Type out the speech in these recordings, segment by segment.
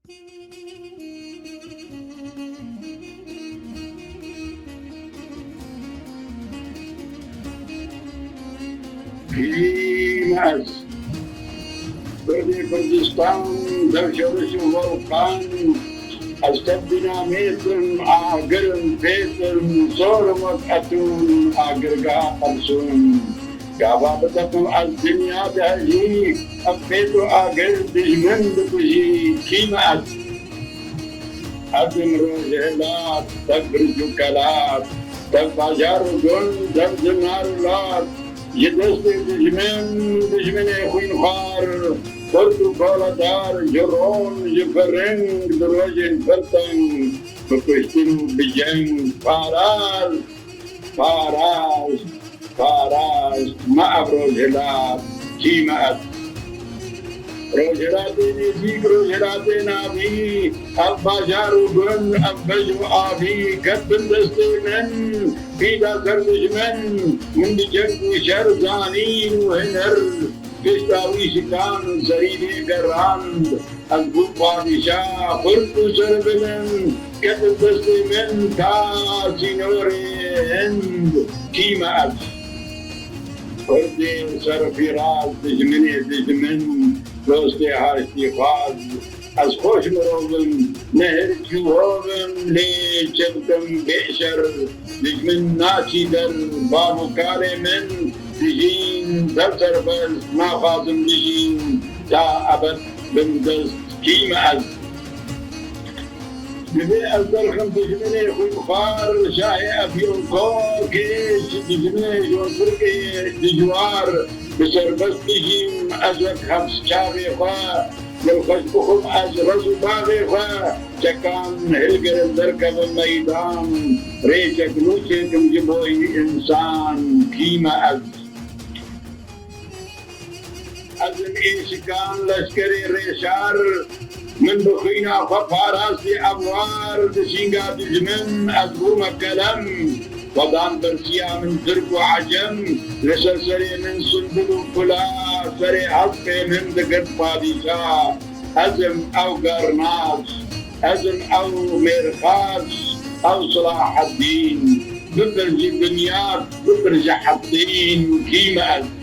في ناس كردستان درشورش volkan استبدنا ميتم آگرم بيتم صورمت أتون آگرگا قرسون قابابتكم الدنيا بهجي أبيتو آگر دجمن بكجي كيمات أدم روجهلات تبرجو كلات تباجارو گن تبزنارو لات يدست دجمن خوين خار برضو بالدار جرون جفرنگ دروجن فرتن بکشتن بجنگ فاراز ما ابروجلات کیمت روجلاتے نیزیک روجلاتے نابی اب بازارو گن اب بجو آبی کتن دستے من پیدا کردش من جنگ شر زانین و هنر كشتاوي شكان زريني قراند القوم بادشاه قلت سربلن كتب دستي من تاسي نوري هند كيما أبس قلت سرفي راز دجمن روستي هارشتي خاز از خوش مروبم نهر جوهوبم لي جبتم بيشر دجمن ناچي در بابو كاري من دجين دفتر بس ما خاصم دجين تا أبد بندست كيما أز ببي أزدرخم دجمني خوي بخار شاهي أفيون كوكيش دجمني جون فرقي دجوار بسر بس دجين أزوك حبس شاغي خوا لو خشبخم أز رسو باغي خوا چکان هلگر درکب میدان ریچک نوچه کم جبوی انسان کیما از الإنسان لشكري ريشار من بخينا ففاراسي أبوار دشينغا دجمن أذبوم كلام وضان برسيا من ترك وعجم لسلسلي من سنبل وكلا سري حقي من دقت بادشاه أزم أو قرناس أزم أو ميرخاس أو صلاح الدين ببرج بنيات ببرج حطين كيما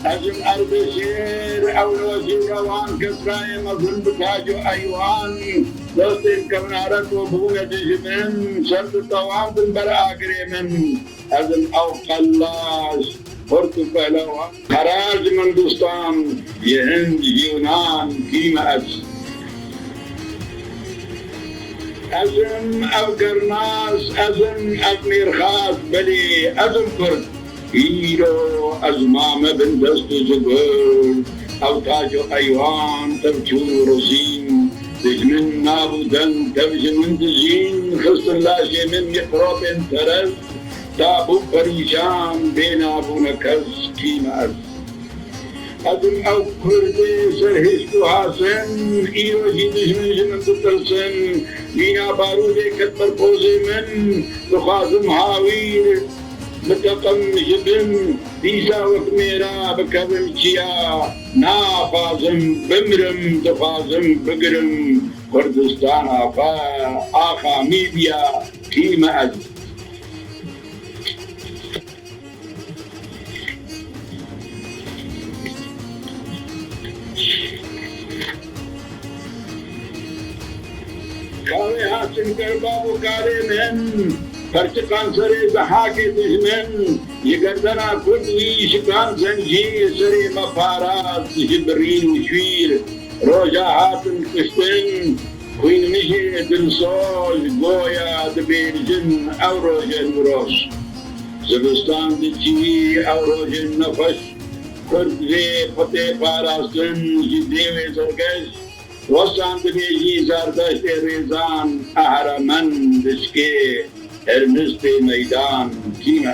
أزم أرض شير أو الوزير روان كسرائي مظلم بتاجو أيوان دوستين كمنارت وبوغة جمن شرط طوام بالبرا من أزم أو قلاش برتقالة خراج من دوستان يهند يونان كيما أزم أو قرناس أزم أميرخاس بلي أزم كرد هيرو أزمام بن دست زبر أو تاجو أيوان تبجو رزين دجمن نابودن تبجمن دجين خست اللاشي من يقرب انترز تابو بريشان بين أبو نكز كيما أزم أو كردي سرهشتو حاسن إيرو جي دجمن جمن تتلسن لينا بارودي كتبر بوزي من تخازم هاوير بتقم جبن ديسا وكميرا بكبم چيا نافازم بمرم تفازم بقرم كردستان آخا ميبيا كيما أز كاوي حاسم كربابو كاري من فرشقان سري زحاكي دجمن يقدرنا كل شقان زنجي سري مفارات جبرين وشوير روجا هاتن كشتن وين مشي دلصول قويا دبيرجن أو روجن وروش زبستان دجي أو روجن نفش كرد زي فتي فاراستن جديوي زرقش وصان دبيجي زردشت ريزان أهرمن دشكي ارمز به میدان کیما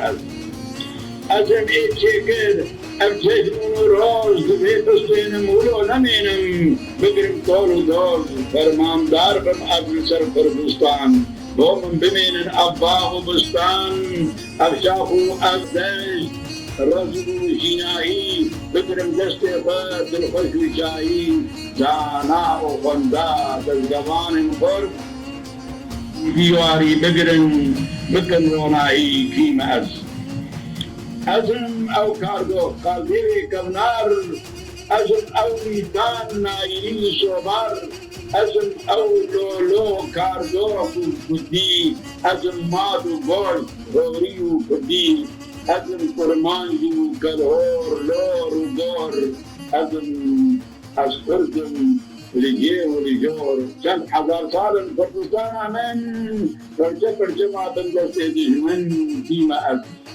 ازم ایچکر ابجشمون روز به پستین مولو نمینم بگرم کار و دار فرماندار بم ابن سر کردستان بومن بمینن اباغ و بستان ابشاخو ازدش رزق جناهی بگرم دست خود دلخوش و شاهی دانا و خندا در زبان خرد دیواری بگرن بکن رونایی کیم ازم او کاردو قادری کبنار ازم او میدان نایلی صبر ازم او لولو کاردو کدی ازم مادو گل غوری و کدی ازم کرمانجی و کلهور لور و گور ازم از کردم لجيه ولجور كم حضر صار الكردستان من فرجة ما تنجس من فيما أكل